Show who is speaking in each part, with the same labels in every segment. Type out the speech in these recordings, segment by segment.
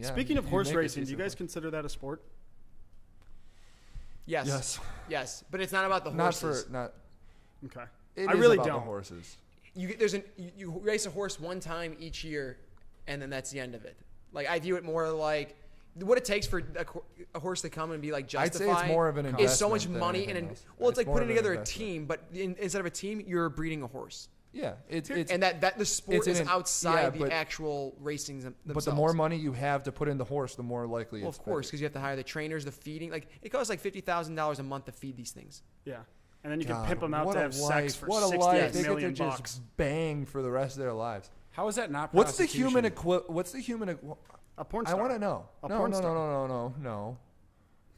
Speaker 1: Yeah,
Speaker 2: Speaking of horse
Speaker 1: make a
Speaker 2: racing, do you
Speaker 1: decent
Speaker 2: guys consider that a sport?
Speaker 3: Yes. Yes, but it's not about the horses.
Speaker 2: Okay.
Speaker 1: It
Speaker 2: I
Speaker 1: is
Speaker 2: really
Speaker 1: about
Speaker 2: don't.
Speaker 1: the horses.
Speaker 3: You race a horse one time each year, and then that's the end of it. Like I view it more like what it takes for a horse to come and be like justified.
Speaker 1: I'd say it's more of an investment.
Speaker 3: Is so much
Speaker 1: than
Speaker 3: money
Speaker 1: anything
Speaker 3: and
Speaker 1: else.
Speaker 3: well, it's like
Speaker 1: more
Speaker 3: putting
Speaker 1: of an
Speaker 3: together a
Speaker 1: investment.
Speaker 3: team, but instead of a team, you're breeding a horse.
Speaker 1: Yeah, it's
Speaker 3: And that the sport is outside
Speaker 1: but,
Speaker 3: the actual racing themselves.
Speaker 1: But the more money you have to put in the horse, the more likely
Speaker 3: well,
Speaker 1: it's
Speaker 3: of course, because you have to hire the trainers, the feeding. Like it costs like $50,000 a month to feed these things.
Speaker 2: Yeah. And then you
Speaker 1: God,
Speaker 2: can pimp them out
Speaker 1: what
Speaker 2: to
Speaker 1: a
Speaker 2: have
Speaker 1: life.
Speaker 2: sex for
Speaker 1: What a
Speaker 2: 68
Speaker 1: life. They get to
Speaker 2: million
Speaker 1: just
Speaker 2: bucks.
Speaker 1: bang for the rest of their lives.
Speaker 4: How is that not
Speaker 1: What's the
Speaker 4: prostitution?
Speaker 1: human
Speaker 2: A porn
Speaker 1: I
Speaker 2: star.
Speaker 1: want to know.
Speaker 2: A
Speaker 1: No,
Speaker 2: porn
Speaker 1: no,
Speaker 2: star.
Speaker 1: no.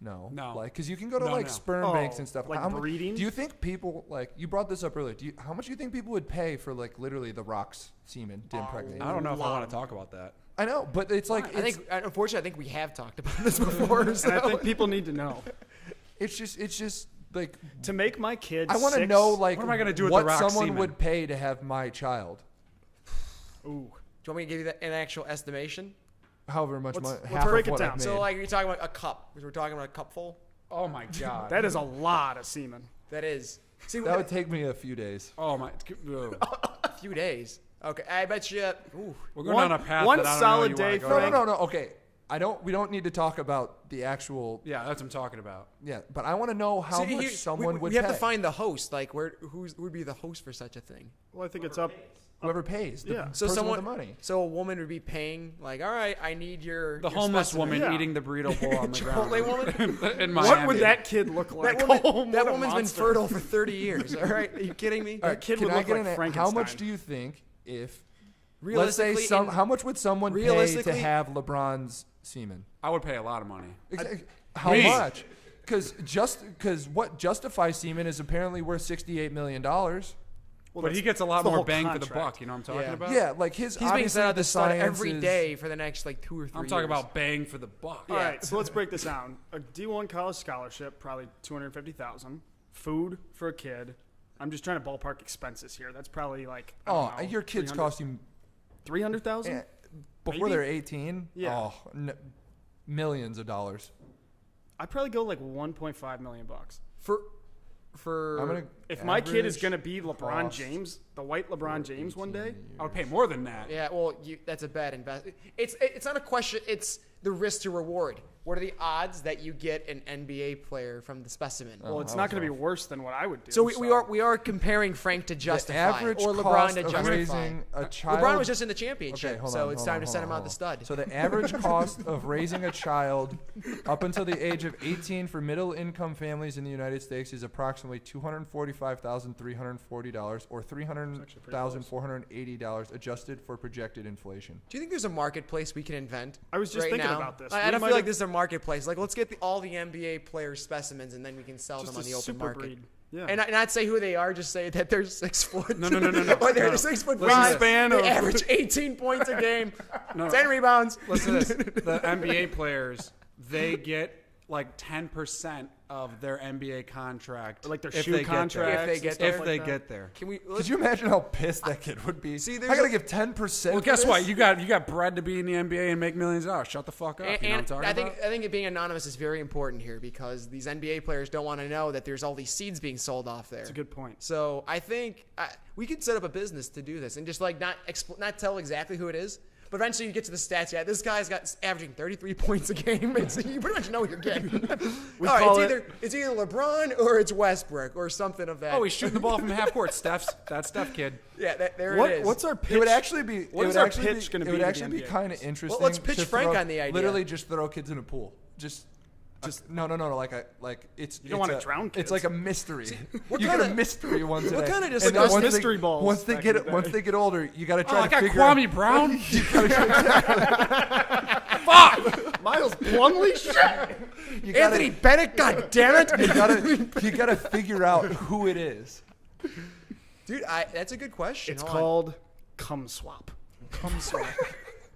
Speaker 4: No.
Speaker 1: Like, because you can go to
Speaker 4: No,
Speaker 1: like
Speaker 4: no.
Speaker 1: sperm banks and stuff.
Speaker 2: like
Speaker 1: How mu-
Speaker 2: breeding?
Speaker 1: Do you think people like you brought this up earlier? How much do you think people would pay for like literally the Rock's semen to impregnate?
Speaker 4: I don't know if I want to talk about that.
Speaker 1: I know, but it's like
Speaker 3: Unfortunately, I think we have talked about this before. So.
Speaker 2: And I think people need to know.
Speaker 1: it's just like
Speaker 2: To make my kids
Speaker 1: I want to know like
Speaker 4: What am I gonna do with
Speaker 1: what
Speaker 4: the Rock's
Speaker 1: someone
Speaker 4: semen?
Speaker 1: would pay to have my child.
Speaker 2: Ooh.
Speaker 3: Do you want me to give you an actual estimation?
Speaker 1: However much
Speaker 2: Let's-
Speaker 1: money.
Speaker 2: let's
Speaker 1: half
Speaker 2: break
Speaker 1: of
Speaker 2: it
Speaker 1: what
Speaker 2: down.
Speaker 1: I've
Speaker 3: So
Speaker 1: made.
Speaker 3: like you're talking about a cup. We're talking about a cupful.
Speaker 4: Oh my god.
Speaker 2: That is a lot of semen.
Speaker 3: That is. See,
Speaker 1: that would take me a few days.
Speaker 4: Oh my. Ugh.
Speaker 3: a few days. Okay, I bet you. Ooh.
Speaker 4: We're going
Speaker 2: One-
Speaker 4: down a path
Speaker 2: one
Speaker 4: that I don't
Speaker 2: solid
Speaker 4: know you wanna
Speaker 2: day
Speaker 4: go
Speaker 2: for-
Speaker 4: down.
Speaker 1: No. Okay, we don't need to talk about the actual.
Speaker 4: Yeah, that's what I'm talking about.
Speaker 1: Yeah, but I want to know how
Speaker 3: See,
Speaker 1: much someone would
Speaker 3: we have
Speaker 1: pay.
Speaker 3: to find the host. Like, who would be the host for such a thing?
Speaker 2: Well, I think it's up.
Speaker 1: Whoever pays. The
Speaker 2: Yeah.
Speaker 3: So
Speaker 1: person
Speaker 3: someone,
Speaker 1: with the money.
Speaker 3: so a woman would be paying, like, all right, I need your
Speaker 4: The
Speaker 3: your
Speaker 4: homeless
Speaker 3: specimen.
Speaker 4: woman
Speaker 2: Yeah.
Speaker 4: eating the burrito bowl on the ground.
Speaker 3: Chipotle woman.
Speaker 4: in Miami.
Speaker 2: What would that kid look like?
Speaker 3: That woman,
Speaker 2: Oh,
Speaker 3: that
Speaker 2: what a
Speaker 3: woman's been
Speaker 2: monster.
Speaker 3: fertile for 30 years. All right, are you kidding me?
Speaker 1: All right,
Speaker 2: kid
Speaker 1: can
Speaker 2: would
Speaker 1: I
Speaker 2: look
Speaker 1: get
Speaker 2: like
Speaker 1: an-
Speaker 2: Frankenstein.
Speaker 1: How much do you think if? Let's
Speaker 3: Realistically,
Speaker 1: say how much would someone pay to
Speaker 3: realistically-
Speaker 1: have LeBron's semen?
Speaker 4: I would pay a lot of money.
Speaker 1: How
Speaker 4: Me.
Speaker 1: much? Because what justifies semen is apparently worth $68 million.
Speaker 2: Well,
Speaker 4: But
Speaker 2: that's-
Speaker 4: he gets a lot
Speaker 2: that's the
Speaker 4: more
Speaker 2: whole
Speaker 4: bang for the
Speaker 2: contract.
Speaker 4: buck. You know what I'm talking
Speaker 3: Yeah.
Speaker 4: about?
Speaker 1: Yeah, like his.
Speaker 3: he's being
Speaker 1: obviously
Speaker 3: sent out
Speaker 1: the
Speaker 3: to stud
Speaker 1: science
Speaker 3: every
Speaker 1: is-
Speaker 3: day for the next like 2 or 3
Speaker 4: I'm
Speaker 3: years.
Speaker 4: talking about bang for the buck.
Speaker 2: All right, so let's break this down. A D1 college scholarship, probably $250,000. Food for a kid. I'm just trying to ballpark expenses here. That's probably like
Speaker 1: your kids cost you
Speaker 2: 300,000.
Speaker 1: before
Speaker 2: Maybe?
Speaker 1: they're 18.
Speaker 2: Yeah.
Speaker 1: Millions of dollars.
Speaker 2: I'd probably go like 1.5 million bucks.
Speaker 3: for
Speaker 1: I'm gonna.
Speaker 2: If my kid is
Speaker 1: average
Speaker 2: gonna be LeBron
Speaker 1: cost
Speaker 2: James, the white LeBron James one day,
Speaker 4: I would pay more than that.
Speaker 3: yeah, well, that's a bad investment. It's not a question. It's the risk to reward. What are the odds that you get an NBA player from the specimen?
Speaker 2: well, it's
Speaker 1: that
Speaker 2: not
Speaker 1: was
Speaker 2: going to be
Speaker 1: rough.
Speaker 2: worse than what I would do.
Speaker 3: So we are comparing Frank to
Speaker 1: The
Speaker 3: justify
Speaker 1: average
Speaker 3: or LeBron
Speaker 1: cost
Speaker 3: to
Speaker 1: of
Speaker 3: justify.
Speaker 1: raising a child.
Speaker 3: LeBron was just in the championship,
Speaker 1: Okay, hold
Speaker 3: so
Speaker 1: on,
Speaker 3: it's
Speaker 1: hold
Speaker 3: time
Speaker 1: on,
Speaker 3: to
Speaker 1: hold
Speaker 3: send
Speaker 1: on,
Speaker 3: him out
Speaker 1: hold
Speaker 3: the
Speaker 1: on.
Speaker 3: stud.
Speaker 1: So the average cost of raising a child up until the age of 18 for middle-income families in the United States is approximately $245,340 or $300,480 adjusted for projected inflation.
Speaker 3: Do you think there's a marketplace we can invent?
Speaker 2: I was just
Speaker 3: right
Speaker 2: thinking
Speaker 3: now?
Speaker 2: about this.
Speaker 3: I
Speaker 2: We
Speaker 3: don't
Speaker 2: might
Speaker 3: feel like
Speaker 2: have-
Speaker 3: this is a marketplace. Like, let's get all the NBA players' specimens, and then we can sell
Speaker 2: just
Speaker 3: them on
Speaker 2: a
Speaker 3: the open
Speaker 2: super
Speaker 3: market.
Speaker 2: breed. Yeah.
Speaker 3: And not say who they are, just say that they're 6 foot.
Speaker 4: No.
Speaker 3: or they're
Speaker 4: No.
Speaker 3: 6 foot
Speaker 4: Listen to
Speaker 3: 5.
Speaker 4: this.
Speaker 2: Wingspan
Speaker 3: They
Speaker 2: of-
Speaker 3: average 18 points a game,
Speaker 4: No.
Speaker 3: 10 rebounds.
Speaker 4: Listen to this. The NBA players, they get like 10% of their NBA contract.
Speaker 2: Or like their
Speaker 4: if
Speaker 2: shoe
Speaker 4: they get there.
Speaker 2: contracts
Speaker 3: If they
Speaker 2: and
Speaker 3: get
Speaker 2: stuff
Speaker 4: If
Speaker 2: like
Speaker 4: they
Speaker 2: that.
Speaker 4: get there.
Speaker 3: Can we?
Speaker 1: Could you imagine how pissed that kid would be?
Speaker 3: See,
Speaker 1: I
Speaker 3: there's
Speaker 1: gotta
Speaker 3: a-
Speaker 1: give 10%.
Speaker 4: Well,
Speaker 1: for
Speaker 4: guess
Speaker 1: this?
Speaker 4: what? You got bread to be in the NBA and make millions of dollars. Shut the fuck up.
Speaker 3: And,
Speaker 4: you know what I'm talking
Speaker 3: I
Speaker 4: about?
Speaker 3: think it being anonymous is very important here because these NBA players don't want to know that there's all these seeds being sold off there.
Speaker 2: That's a good point.
Speaker 3: So I think we could set up a business to do this and just like not tell exactly who it is. But eventually you get to the stats. Yeah, this guy's got averaging 33 points a game. You pretty much know what you're getting.
Speaker 2: call
Speaker 3: It's either LeBron or it's Westbrook or something of that.
Speaker 4: Oh, he's shooting the ball from half court. That Steph kid.
Speaker 3: Yeah, there
Speaker 2: What,
Speaker 3: it is.
Speaker 2: what's our pitch?
Speaker 1: It would actually be.
Speaker 2: What
Speaker 1: it
Speaker 2: is
Speaker 1: would
Speaker 2: our
Speaker 1: actually
Speaker 2: pitch
Speaker 1: be-
Speaker 2: gonna
Speaker 1: It
Speaker 2: be
Speaker 1: would
Speaker 2: to the
Speaker 1: actually be
Speaker 2: NBA?
Speaker 1: kind of interesting.
Speaker 3: let's pitch
Speaker 1: to
Speaker 3: Frank
Speaker 1: throw-
Speaker 3: on the idea.
Speaker 1: Literally, just throw kids in a pool. Just no. Like it's.
Speaker 2: You don't want to drown kids.
Speaker 1: It's like a mystery.
Speaker 3: What
Speaker 1: You
Speaker 3: kind
Speaker 1: get a
Speaker 3: of-
Speaker 1: mystery one today.
Speaker 3: what kind of just
Speaker 1: And
Speaker 3: like
Speaker 1: then
Speaker 3: those
Speaker 1: once
Speaker 2: mystery balls
Speaker 1: Once they
Speaker 2: back
Speaker 1: get
Speaker 2: in the
Speaker 1: once
Speaker 2: day.
Speaker 1: they get older, you got to
Speaker 4: Oh,
Speaker 1: try
Speaker 4: I
Speaker 1: to
Speaker 4: got
Speaker 1: figure
Speaker 4: Kwame
Speaker 1: out.
Speaker 4: Brown.
Speaker 2: Miles Plumlee? Shit.
Speaker 1: You gotta,
Speaker 3: Anthony Bennett, God damn it.
Speaker 1: you gotta figure out who it is.
Speaker 3: Dude, that's a good question.
Speaker 2: It's
Speaker 3: Hold on.
Speaker 2: called cum swap.
Speaker 3: Cum swap.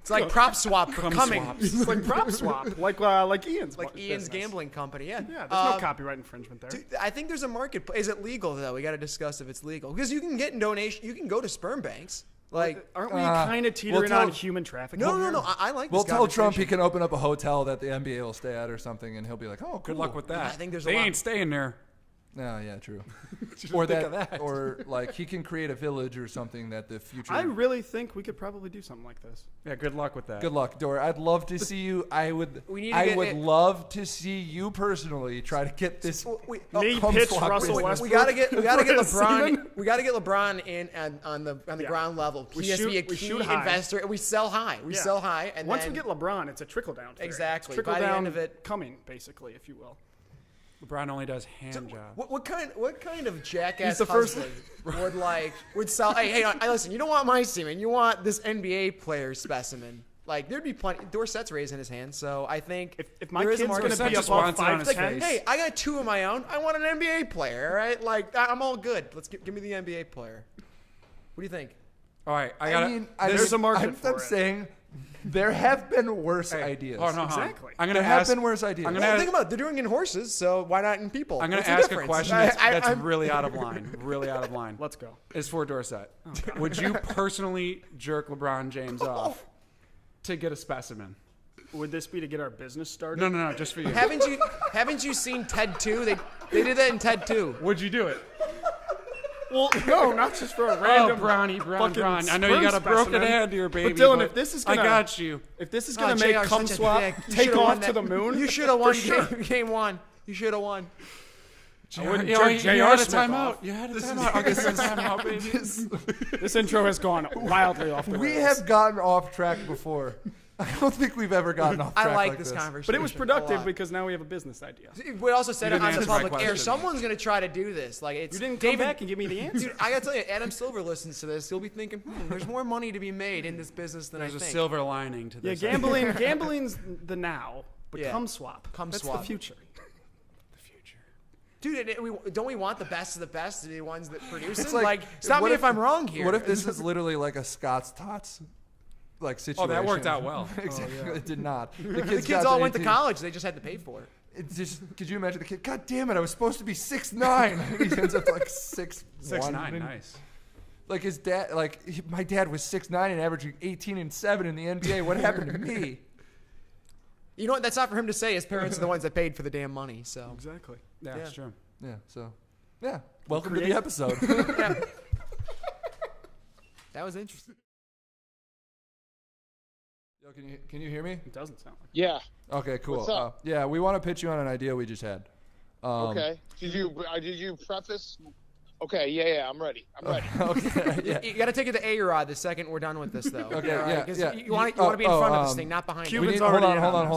Speaker 3: It's like prop swap for coming.
Speaker 2: It's like prop swap, like Ian's.
Speaker 3: Like Ian's
Speaker 2: business.
Speaker 3: gambling company, yeah.
Speaker 2: Yeah, there's no copyright infringement there.
Speaker 3: Dude, I think there's a market. Is it legal though? We got to discuss if it's legal because you can get donation. You can go to sperm banks. Like,
Speaker 2: aren't we kind of teetering
Speaker 1: tell-
Speaker 2: on human trafficking?
Speaker 3: no.
Speaker 2: here?
Speaker 3: I like.
Speaker 1: We'll
Speaker 3: this
Speaker 1: tell Trump he
Speaker 3: conversation.
Speaker 1: can open up a hotel that the NBA will stay at or something, and he'll be like, "Oh, cool.
Speaker 4: Good luck with that.
Speaker 3: I think there's a
Speaker 4: they
Speaker 3: lot-
Speaker 4: ain't staying there.
Speaker 1: No, yeah, true.
Speaker 4: Or think of that.
Speaker 1: Or like he can create a village or something that the future.
Speaker 2: I really think we could probably do something like this.
Speaker 4: Yeah, good luck with that.
Speaker 1: Good luck, Dora. I'd love to see you. I would.
Speaker 3: We need to
Speaker 1: I
Speaker 3: get
Speaker 1: would
Speaker 3: it-
Speaker 1: love to see you personally try to get this.
Speaker 2: Me
Speaker 1: cum
Speaker 2: pitch
Speaker 1: swap
Speaker 2: Russell
Speaker 1: business.
Speaker 2: Westbrook.
Speaker 3: We gotta get LeBron.
Speaker 2: Seaman?
Speaker 3: We gotta get LeBron in on the
Speaker 2: Yeah.
Speaker 3: ground level.
Speaker 2: We
Speaker 3: He has to be a
Speaker 2: shoot- we
Speaker 3: key
Speaker 2: shoot high.
Speaker 3: investor, and we sell high. We
Speaker 2: Yeah.
Speaker 3: sell high, and
Speaker 2: Once
Speaker 3: then
Speaker 2: we get LeBron, it's a trickle down.
Speaker 3: Exactly.
Speaker 2: Trickle
Speaker 3: By the
Speaker 2: down
Speaker 3: end of it-
Speaker 2: coming, basically, if you will.
Speaker 4: LeBron only does hand jobs.
Speaker 3: what kind of jackass
Speaker 2: He's the first-
Speaker 3: husband would sell? Hey, listen, you don't want my semen. You want this NBA player specimen. Like there'd be plenty. Dorsett's raising his hand, so I think
Speaker 2: If my
Speaker 3: there is a
Speaker 2: kid's
Speaker 3: market.
Speaker 2: going to
Speaker 4: Dorsett
Speaker 2: be
Speaker 4: just
Speaker 2: above
Speaker 4: wants it on his
Speaker 2: 5'10",
Speaker 4: face.
Speaker 3: Hey, I got two of my own. I want an NBA player. All right, like I'm all good. Give me the NBA player. What do you think?
Speaker 4: All right, I got.
Speaker 1: I mean,
Speaker 2: There's a market
Speaker 1: I'm
Speaker 2: for it.
Speaker 1: saying there have been worse ideas.
Speaker 4: Oh no,
Speaker 2: Exactly.
Speaker 4: I'm gonna
Speaker 1: There have
Speaker 4: ask.
Speaker 1: been worse ideas.
Speaker 4: I'm gonna
Speaker 3: Well,
Speaker 4: ask.
Speaker 3: think about it. They're doing it in horses, so why not in people?
Speaker 4: I'm gonna
Speaker 3: What's the
Speaker 4: ask a
Speaker 3: difference?
Speaker 4: question that's
Speaker 3: I'm-
Speaker 4: really out of line. Really out of line.
Speaker 2: Let's go.
Speaker 4: It's for Dorsett. Would you personally jerk LeBron James off to get a specimen?
Speaker 2: Would this be to get our business started?
Speaker 4: No, just for you.
Speaker 3: Haven't you seen Ted 2? They did that in Ted 2.
Speaker 4: Would you do it?
Speaker 2: Well, no, not just for a
Speaker 4: Oh,
Speaker 2: random
Speaker 4: Bronny.
Speaker 2: fucking
Speaker 4: I know you got a
Speaker 2: sperm
Speaker 4: broken
Speaker 2: specimen.
Speaker 4: hand here, baby.
Speaker 2: But Dylan, if this is gonna,
Speaker 4: I got you.
Speaker 2: If this is
Speaker 3: Oh,
Speaker 2: gonna make
Speaker 3: JR 's
Speaker 2: cum
Speaker 3: such a
Speaker 2: swap
Speaker 3: dick. You
Speaker 2: take
Speaker 3: should've won
Speaker 2: off
Speaker 3: that.
Speaker 2: to the moon,
Speaker 3: You should have won
Speaker 2: for sure.
Speaker 3: game one. You should have won.
Speaker 2: I wouldn't
Speaker 4: You
Speaker 2: jerk
Speaker 4: had
Speaker 2: J.R.
Speaker 4: a
Speaker 2: Smith
Speaker 4: timeout.
Speaker 2: off.
Speaker 4: You had a timeout. I'll give you a timeout, baby.
Speaker 2: This intro has gone wildly off the
Speaker 1: We
Speaker 2: rails.
Speaker 1: have gotten off track before. I don't think we've ever gotten off track
Speaker 3: I like
Speaker 1: like
Speaker 3: this
Speaker 1: this.
Speaker 3: conversation.
Speaker 2: But it was
Speaker 3: a
Speaker 2: productive
Speaker 3: lot.
Speaker 2: because now we have a business idea.
Speaker 3: We also said it
Speaker 4: didn't
Speaker 3: on the
Speaker 4: answer my
Speaker 3: public air.
Speaker 4: question.
Speaker 3: Someone's gonna try to do this. Like it's
Speaker 2: You didn't come
Speaker 3: David,
Speaker 2: back and give me the answer.
Speaker 3: Dude, I gotta tell you, Adam Silver listens to this. He'll be thinking, there's more money to be made in this business than
Speaker 4: There's
Speaker 3: I
Speaker 4: a
Speaker 3: think.
Speaker 4: silver lining to
Speaker 2: Yeah,
Speaker 4: this.
Speaker 2: gambling's the now, but
Speaker 3: Yeah.
Speaker 2: cum swap.
Speaker 3: Cum
Speaker 2: That's
Speaker 3: swap.
Speaker 2: the future.
Speaker 4: The future.
Speaker 3: Dude, don't we want the best of the best to be the ones that produce
Speaker 1: It's
Speaker 3: it? Like, stop
Speaker 1: what
Speaker 3: me if I'm wrong here.
Speaker 1: What if this is literally like a Scott's Tots like situation?
Speaker 4: Oh, that worked out well.
Speaker 1: Exactly. It did not. The
Speaker 3: the
Speaker 1: kids,
Speaker 3: kids
Speaker 1: got
Speaker 3: all went to
Speaker 1: 18.
Speaker 3: college? They just had to pay for it.
Speaker 1: It's just, could you imagine the kid? God damn it! I was supposed to be 6'9". He ends up like 6'1".
Speaker 4: 6'9", nice.
Speaker 1: Like his dad, my dad was 6'9" and averaging 18 and 7 in the NBA. What happened to me?
Speaker 3: You know what? That's not for him to say. His parents are the ones that paid for the damn money. So
Speaker 2: Exactly.
Speaker 4: Yeah, that's true.
Speaker 1: Yeah. So, yeah. Welcome to the
Speaker 2: create-
Speaker 1: episode.
Speaker 3: yeah. That was interesting.
Speaker 1: Yo, can you hear me?
Speaker 2: It doesn't sound like
Speaker 5: Yeah.
Speaker 1: Okay, cool.
Speaker 5: What's up?
Speaker 1: Yeah, we want to pitch you on an idea we just had.
Speaker 5: Okay. Did you preface? Okay. Yeah. I'm ready. I'm ready.
Speaker 1: Okay. Yeah.
Speaker 3: You got to take it to A-Rod the second we're done with this, though.
Speaker 1: Okay,
Speaker 3: All right?
Speaker 1: yeah,
Speaker 3: 'Cause
Speaker 1: yeah.
Speaker 3: You want to be in front of this thing, not behind
Speaker 1: We
Speaker 3: it.
Speaker 2: Cubans
Speaker 1: need, hold
Speaker 2: already
Speaker 1: on,
Speaker 2: in
Speaker 1: hold
Speaker 2: on
Speaker 1: on,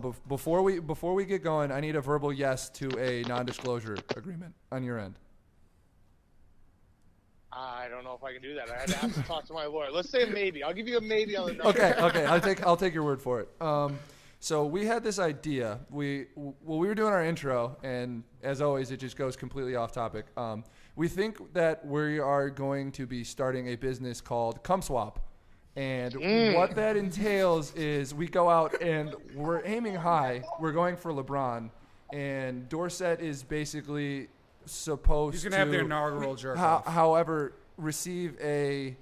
Speaker 2: this.
Speaker 1: hold on. Before we get going, I need a verbal yes to a non-disclosure agreement on your end.
Speaker 5: I don't know if I can do that. I had to have to talk to my lawyer. Let's say a maybe. I'll give you a maybe on the number.
Speaker 1: Okay. I'll take your word for it. So we had this idea. We were doing our intro, and as always, it just goes completely off topic. We think that we are going to be starting a business called Cum Swap, and what that entails is we go out and we're aiming high. We're going for LeBron, and Dorsett is basically supposed
Speaker 4: He's
Speaker 1: to
Speaker 4: gonna have the inaugural jerk off.
Speaker 1: however, receive a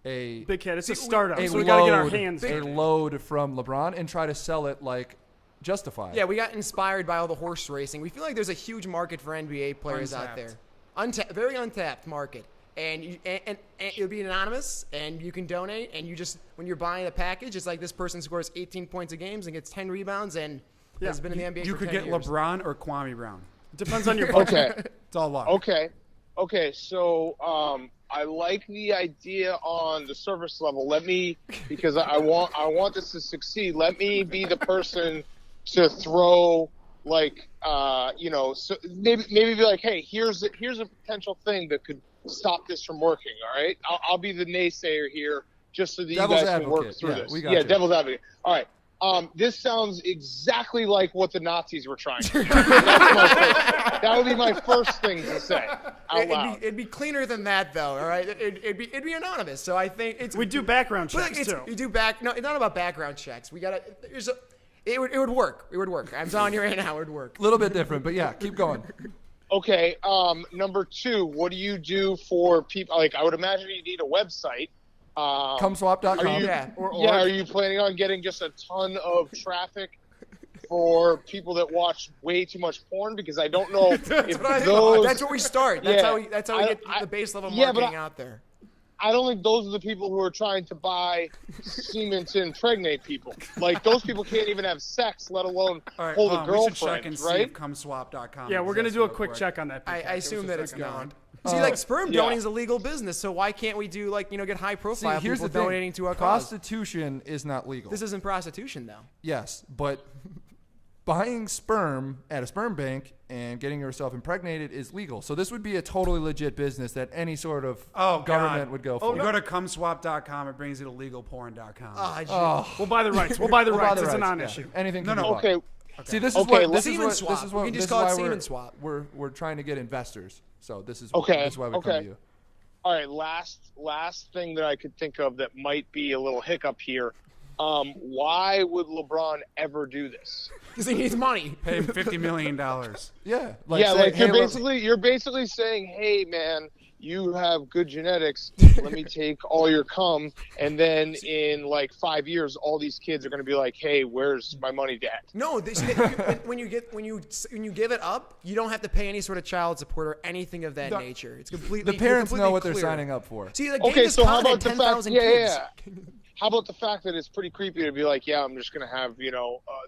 Speaker 2: Big Cat. It's a startup,
Speaker 1: a
Speaker 2: so we got to get our
Speaker 1: load-
Speaker 2: hands
Speaker 1: a
Speaker 2: dirty.
Speaker 1: load from LeBron and try to sell it like Justified.
Speaker 3: Yeah, we got inspired by all the horse racing. We feel like there's a huge market for NBA players out there. Very untapped market. And it'll be anonymous, and you can donate, and you just, when you're buying a package, it's like this person scores 18 points a game and gets 10 rebounds and has been in the NBA
Speaker 4: You
Speaker 3: for
Speaker 4: could
Speaker 3: 10
Speaker 4: get
Speaker 3: years.
Speaker 4: LeBron or Kwame Brown.
Speaker 2: Depends on your budget.
Speaker 5: Okay.
Speaker 4: It's all luck.
Speaker 5: Okay. So I like the idea on the service level. Because I want this to succeed. Let me be the person to throw so maybe be like, hey, here's a potential thing that could stop this from working. All right, I'll be the naysayer here, just so that
Speaker 1: Devil's
Speaker 5: you guys can work
Speaker 1: advocate.
Speaker 5: through
Speaker 1: Yeah,
Speaker 5: this.
Speaker 1: we got you.
Speaker 5: Devil's advocate. All right. This sounds exactly like what the Nazis were trying to do. That would be my first thing to say out loud.
Speaker 3: It'd be cleaner than that, though. All right, it'd be anonymous. So I think it's
Speaker 2: We do background
Speaker 3: But
Speaker 2: checks too.
Speaker 3: You do No, it's not about background checks. We gotta. It would work. It would work. I'm telling you right now, it would work.
Speaker 1: A little bit different, but yeah, keep going.
Speaker 5: Okay. Number two, what do you do for people? Like, I would imagine you need a website.
Speaker 1: Cumswap.com.
Speaker 5: Are you,
Speaker 3: Yeah.
Speaker 5: are you planning on getting just a ton of traffic for people that watch way too much porn? Because I don't know if those.
Speaker 3: That's where we start. That's how we get the base level marketing out there.
Speaker 5: I don't think those are the people who are trying to buy semen to impregnate people. Like, those people can't even have sex, let alone hold a girlfriend,
Speaker 4: we should check and see
Speaker 5: right?
Speaker 4: if cumswap.com.
Speaker 2: Yeah, we're going to do a quick check on that.
Speaker 3: I assume that it's
Speaker 2: Give us a second,
Speaker 3: gone. See, like sperm donating is a legal business, so why can't we do get high profile
Speaker 1: here's
Speaker 3: people
Speaker 1: the thing.
Speaker 3: donating to our cause?
Speaker 1: Prostitution is not legal.
Speaker 3: This isn't prostitution, though.
Speaker 1: Yes, but buying sperm at a sperm bank and getting yourself impregnated is legal. So this would be a totally legit business that any sort of government would go for.
Speaker 4: You go to cumswap.com, it brings you to legalporn.com.
Speaker 2: We'll buy the rights. We'll buy the rights. It's a non-issue.
Speaker 1: Yeah. Anything.
Speaker 5: No.
Speaker 1: Can be bought.
Speaker 5: Okay.
Speaker 1: See, this is
Speaker 5: Okay,
Speaker 1: what
Speaker 3: Semen swap. We can just call it semen swap.
Speaker 1: We're trying to get investors. So this is
Speaker 5: Okay.
Speaker 1: This is why we come to you.
Speaker 5: All right, last thing that I could think of that might be a little hiccup here. Why would LeBron ever do this?
Speaker 3: Because he needs money.
Speaker 4: Pay him $50 million.
Speaker 1: Yeah.
Speaker 5: You're basically saying, hey man, you have good genetics. Let me take all your cum, and then in like 5 years, all these kids are going to be like, hey, where's my money, Dad?
Speaker 3: No, when you give it up, you don't have to pay any sort of child support or anything of that nature. It's completely
Speaker 1: The parents
Speaker 3: completely
Speaker 1: know what
Speaker 3: clear.
Speaker 1: they're signing up for.
Speaker 3: See, the
Speaker 5: Okay, so how about
Speaker 3: had
Speaker 5: the
Speaker 3: 10,000
Speaker 5: fact?
Speaker 3: kids.
Speaker 5: How about the fact that it's pretty creepy to be like, yeah, I'm just going to have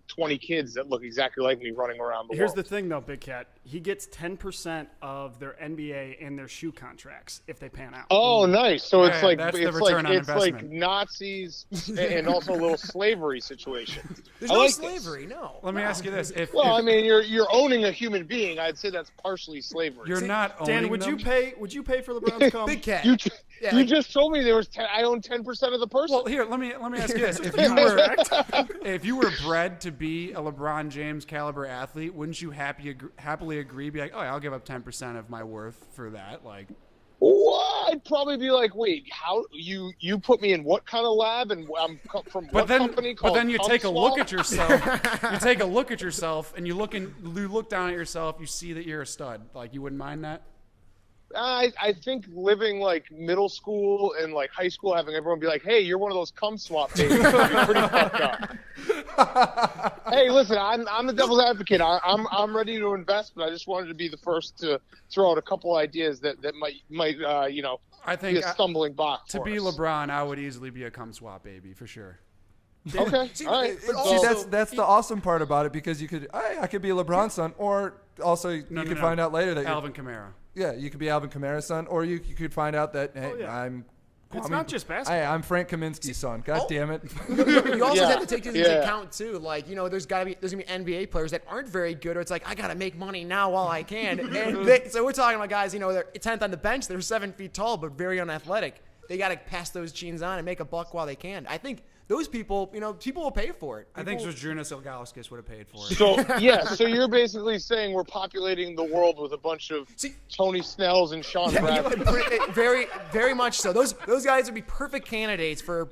Speaker 5: 20 kids that look exactly like me running around the
Speaker 2: Here's
Speaker 5: world.
Speaker 2: the thing, though, Big Cat. He gets 10% of their NBA and their shoe contracts if they pan out.
Speaker 5: Oh, nice. So it's like
Speaker 4: that's the
Speaker 5: it's
Speaker 4: return
Speaker 5: like
Speaker 4: on
Speaker 5: it's like
Speaker 4: investment.
Speaker 5: Nazis and also a little slavery situation.
Speaker 3: There's
Speaker 5: I
Speaker 3: no
Speaker 5: like
Speaker 3: slavery, no.
Speaker 4: Let me ask you this.
Speaker 5: Well, I mean, you're owning a human being. I'd say that's partially slavery.
Speaker 4: You're not owning
Speaker 2: Dan, would
Speaker 4: them.
Speaker 2: you pay for LeBron's cum?
Speaker 3: Big Cat.
Speaker 5: You just told me there was I own 10% of the person.
Speaker 4: Well, here, let me ask you this: if you were bred to be a LeBron James caliber athlete, wouldn't you happily agree? Be like, oh, yeah, I'll give up 10% of my worth for that. Like,
Speaker 5: Well, I'd probably be like, wait, how you put me in what kind of lab, and I'm from what company called?
Speaker 4: But then you take a look at
Speaker 5: Cumswap?
Speaker 4: yourself. You take a look at yourself, and you look down at yourself. You see that you're a stud. Like, you wouldn't mind that.
Speaker 5: I think living like middle school and like high school, having everyone be like, "Hey, you're one of those cum swap babies," would be pretty fucked up. Hey, listen, I'm the devil's advocate. I'm ready to invest, but I just wanted to be the first to throw out a couple ideas that might
Speaker 4: I think
Speaker 5: be a stumbling block
Speaker 4: to
Speaker 5: for
Speaker 4: be
Speaker 5: us.
Speaker 4: LeBron, I would easily be a cum swap baby for sure.
Speaker 5: Okay, all right.
Speaker 1: See, that's the awesome part about it, because you could I could be a LeBron son, or also you could find out later that
Speaker 4: Alvin Kamara.
Speaker 1: Yeah, you could be Alvin Kamara's son, or you could find out that I'm.
Speaker 2: It's not just basketball.
Speaker 1: I'm Frank Kaminsky's son. God damn it!
Speaker 3: You also
Speaker 5: Yeah.
Speaker 3: have to take this into
Speaker 5: Yeah.
Speaker 3: account too. Like, there's gonna be NBA players that aren't very good, or it's like, I gotta make money now while I can. And so we're talking about guys, they're 10th on the bench, they're 7 feet tall but very unathletic. They gotta pass those genes on and make a buck while they can. I think those people, people will pay for it.
Speaker 4: I think Zydrunas Ilgauskas would have paid for it.
Speaker 5: So you're basically saying we're populating the world with a bunch of Tony Snells and Sean Bradley.
Speaker 3: Very, very much so. Those guys would be perfect candidates for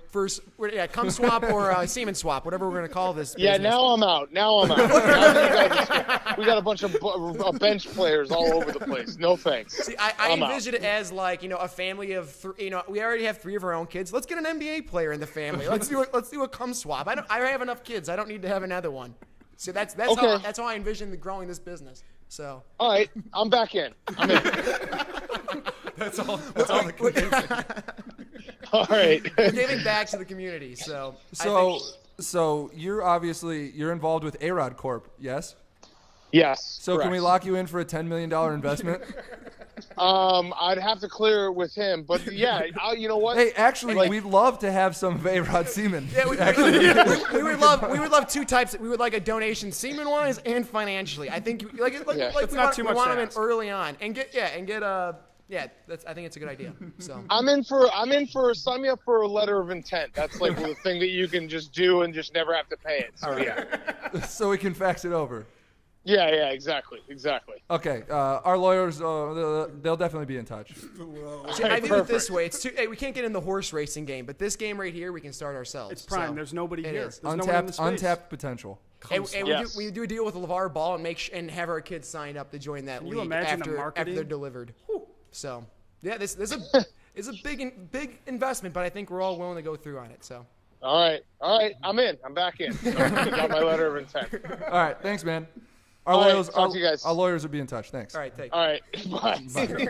Speaker 3: cum swap or semen swap, whatever we're gonna call this.
Speaker 5: Yeah,
Speaker 3: business.
Speaker 5: now I'm out. Now that we got a bunch of bench players all over the place. No thanks.
Speaker 3: See, I
Speaker 5: I'm
Speaker 3: envision it as like, a family of three. We already have 3 of our own kids. Let's get an NBA player in the family. Let's do a cum swap. I have enough kids. I don't need to have another one. So that's
Speaker 5: Okay.
Speaker 3: that's how I envision growing this business. So
Speaker 5: All right, I'm back in. I'm in.
Speaker 4: That's all the convincing.
Speaker 5: All right.
Speaker 3: we're giving back to the community. So
Speaker 1: So you're involved with A-Rod Corp, yes?
Speaker 5: Yes.
Speaker 1: So
Speaker 5: correct.
Speaker 1: can we lock you in for a $10 million investment?
Speaker 5: I'd have to clear it with him, but yeah, you know what?
Speaker 1: Hey, actually, we'd love to have some of A-Rod semen.
Speaker 3: yeah, we would love 2 types. We would like a donation semen wise and financially. I think we
Speaker 2: not too much
Speaker 3: want
Speaker 2: to
Speaker 3: them in
Speaker 2: ask.
Speaker 3: early on and get I think it's a good idea. So
Speaker 5: I'm in for sign me up for a letter of intent. That's like the thing that you can just do and just never have to pay it. So yeah.
Speaker 1: So we can fax it over.
Speaker 5: Yeah, exactly.
Speaker 1: Okay, our lawyers, they'll definitely be in touch.
Speaker 3: See, I view it this way: we can't get in the horse racing game, but this game right here, we can start ourselves.
Speaker 2: It's prime.
Speaker 3: So
Speaker 2: There's nobody here.
Speaker 3: is.
Speaker 2: There's no one in the space.
Speaker 1: Untapped potential.
Speaker 3: And
Speaker 5: Yes.
Speaker 3: we do a deal with LeVar Ball and have our kids sign up to join that
Speaker 2: you
Speaker 3: league
Speaker 2: imagine the
Speaker 3: after
Speaker 2: marketing?
Speaker 3: they're delivered. So yeah, this is is a big investment, but I think we're all willing to go through on it. So.
Speaker 5: All right. I'm in. I'm back in. Got my letter of intent.
Speaker 1: All right, thanks, man.
Speaker 5: All right, talk to you guys.
Speaker 1: Our lawyers will be in touch. Thanks.
Speaker 3: All right, take.
Speaker 5: All right, bye.